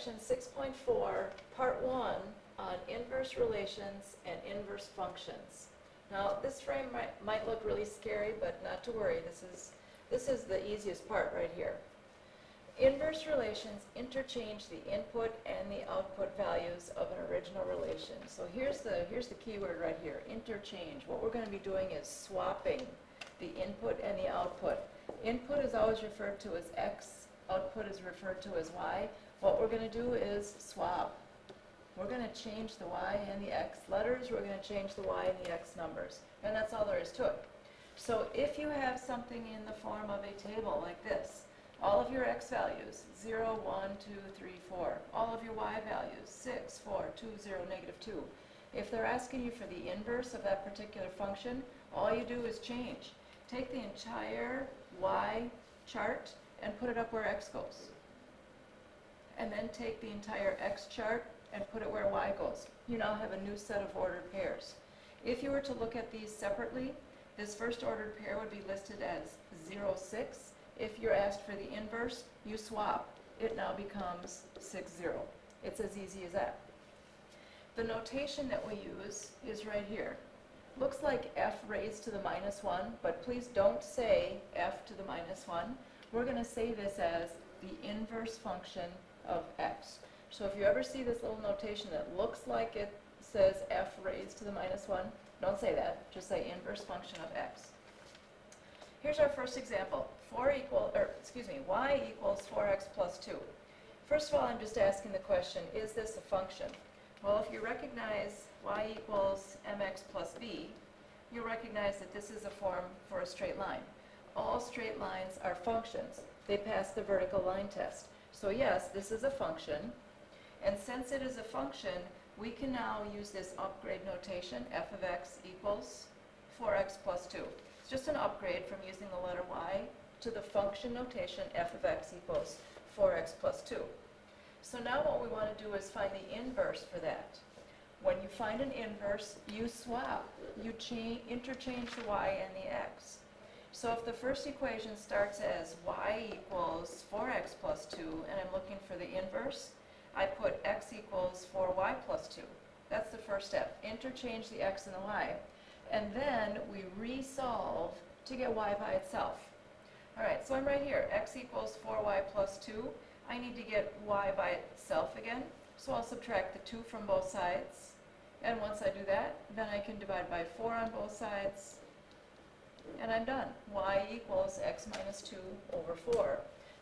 section 6.4, part 1 on inverse relations and inverse functions. Now this frame might look really scary, but not to worry, this is the easiest part right here. Inverse relations interchange the input and the output values of an original relation. So here's the key word right here, interchange. What we're going to be doing is swapping the input and the output. Input is always referred to as X, output is referred to as Y. What we're going to do is swap. We're going to change the Y and the X letters, we're going to change the Y and the X numbers, and that's all there is to it. So if you have something in the form of a table like this, all of your X values, 0, 1, 2, 3, 4, all of your Y values, 6, 4, 2, 0, -2. If they're asking you for the inverse of that particular function, all you do is change. Take the entire Y chart and put it up where X goes. And then take the entire X chart and put it where Y goes. You now have a new set of ordered pairs. If you were to look at these separately, this first ordered pair would be listed as 0, 6. If you're asked for the inverse, you swap. It now becomes 6, 0. It's as easy as that. The notation that we use is right here. Looks like f raised to the -1, but please don't say f to the -1. We're going to say this as the inverse function of x. So if you ever see this little notation that looks like it says f raised to the -1, don't say that. Just say inverse function of x. Here's our first example. Y equals 4x plus 2. First of all, I'm just asking the question, is this a function? Well, if you recognize y equals mx plus b, you'll recognize that this is a form for a straight line. All straight lines are functions. They pass the vertical line test. So yes, this is a function. And since it is a function, we can now use this upgrade notation, f of x equals 4x plus 2. It's just an upgrade from using the letter y to the function notation, f of x equals 4x plus 2. So now what we want to do is find the inverse for that. When you find an inverse, you swap. You interchange the y and the x. So if the first equation starts as y equals 4x plus 2, and I'm looking for the inverse, I put x equals 4y plus 2. That's the first step. Interchange the x and the y. And then we resolve to get y by itself. All right, so I'm right here. X equals 4y plus 2. I need to get y by itself again. So I'll subtract the 2 from both sides. And once I do that, then I can divide by 4 on both sides. And I'm done. Y equals x minus 2 over 4.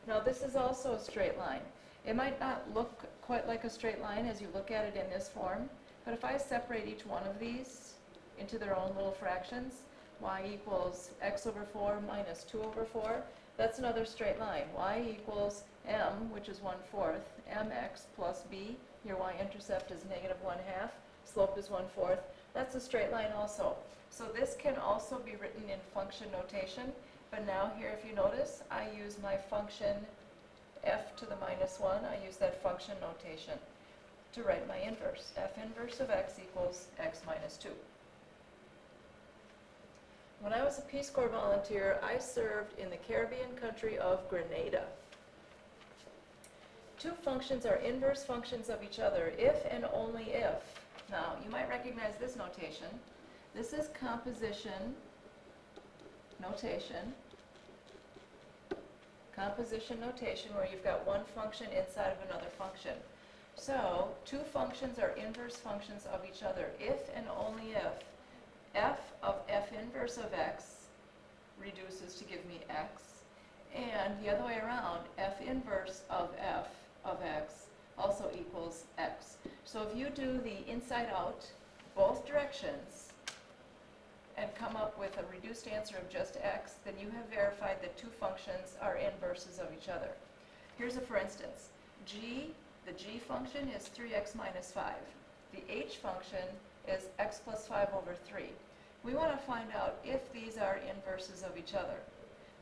Now this is also a straight line. It might not look quite like a straight line as you look at it in this form, but if I separate each one of these into their own little fractions, y equals x over 4 minus 2 over 4, that's another straight line. Y equals m, which is 1/4, mx plus b, your y-intercept is -1/2, slope is 1/4. That's a straight line also. So this can also be written in function notation, but now here if you notice, I use my function f to the -1, I use that function notation to write my inverse. F inverse of x equals x minus 2. When I was a Peace Corps volunteer, I served in the Caribbean country of Grenada. Two functions are inverse functions of each other if and only if. Now, you might recognize this notation. This is composition notation. Composition notation where you've got one function inside of another function. So, two functions are inverse functions of each other if and only if f of f inverse of x reduces to give me x, and the other way around, f inverse of f of x also equals x. So if you do the inside out, both directions, and come up with a reduced answer of just x, then you have verified that two functions are inverses of each other. Here's a for instance. The g function is 3x minus 5. The h function is x plus 5 over 3. We want to find out if these are inverses of each other.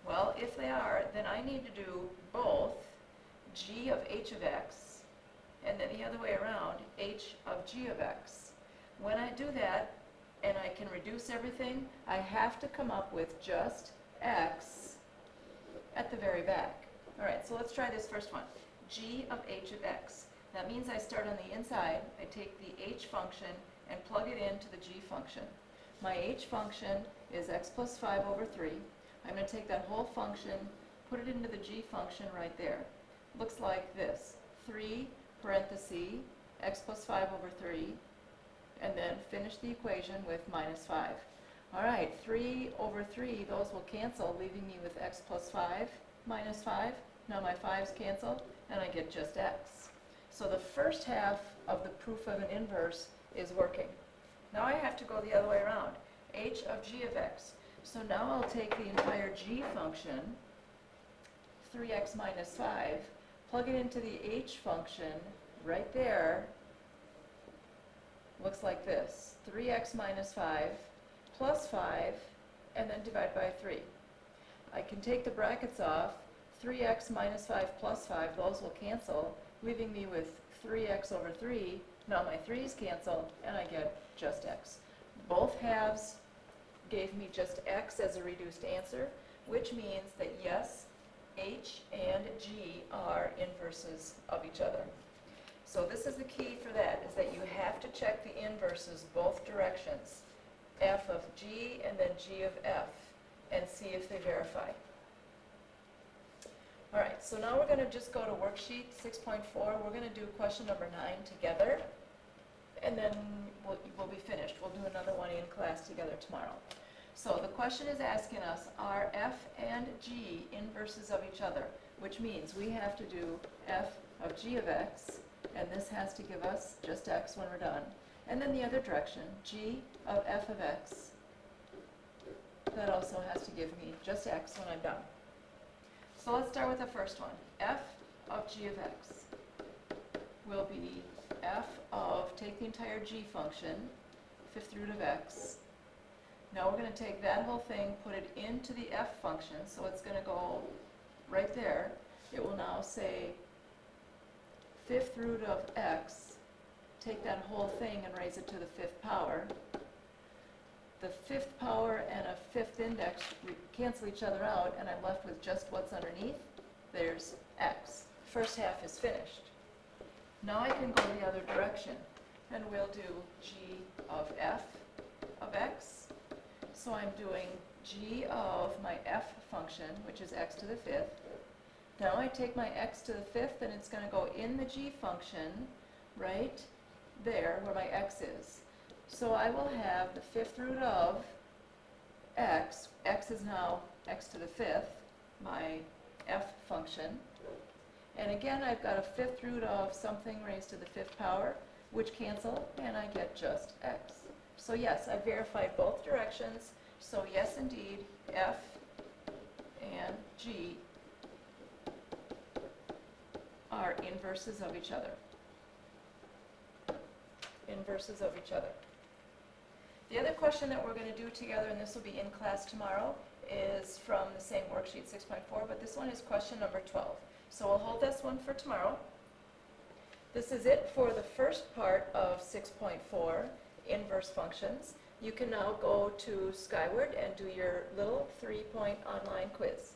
Well, if they are, then I need to do both g of h of x, and then the other way around, h of g of x. When I do that, and I can reduce everything, I have to come up with just x at the very back. All right, so let's try this first one. G of h of x. That means I start on the inside, I take the h function and plug it into the g function. My h function is x plus 5 over 3. I'm going to take that whole function, put it into the g function right there. Looks like this, 3 parenthesis x plus 5 over 3, and then finish the equation with minus 5. All right, 3 over 3, those will cancel, leaving me with x plus 5 minus 5. Now my 5's cancel, and I get just x. So the first half of the proof of an inverse is working. Now I have to go the other way around, h of g of x. So now I'll take the entire g function, 3x minus 5, plug it into the h function right there. Looks like this, 3x minus 5 plus 5, and then divide by 3. I can take the brackets off, 3x minus 5 plus 5, those will cancel, leaving me with 3x over 3. Now my 3's cancel, and I get just x. Both halves gave me just x as a reduced answer, which means that yes, h and g are inverses of each other. So this is the key for that, is that you have to check the inverses both directions, f of g and then g of f, and see if they verify. All right, so now we're going to just go to worksheet 6.4. We're going to do question number 9 together, and then we'll be finished. We'll do another one in class together tomorrow. So the question is asking us, are f and g inverses of each other? Which means we have to do f of g of x, and this has to give us just x when we're done. And then the other direction, g of f of x, that also has to give me just x when I'm done. So let's start with the first one. F of g of x will be f of, take the entire g function, 5th root of x. Now we're going to take that whole thing, put it into the f function, so it's going to go right there. It will now say 5th root of x, take that whole thing and raise it to the 5th power. The 5th power and a 5th index cancel each other out, and I'm left with just what's underneath. There's x. First half is finished. Now I can go the other direction, and we'll do g of f of x. So I'm doing g of my f function, which is x to the 5th. Now I take my x to the 5th, and it's going to go in the g function right there where my x is. So I will have the 5th root of x. X is now x to the 5th, my f function. And again, I've got a 5th root of something raised to the 5th power, which cancel, and I get just x. So yes, I verified both directions. So yes, indeed, f and g are inverses of each other. Inverses of each other. The other question that we're going to do together, and this will be in class tomorrow, is from the same worksheet 6.4, but this one is question number 12. So we'll hold this one for tomorrow. This is it for the first part of 6.4, inverse functions. You can now go to Skyward and do your little 3-point online quiz.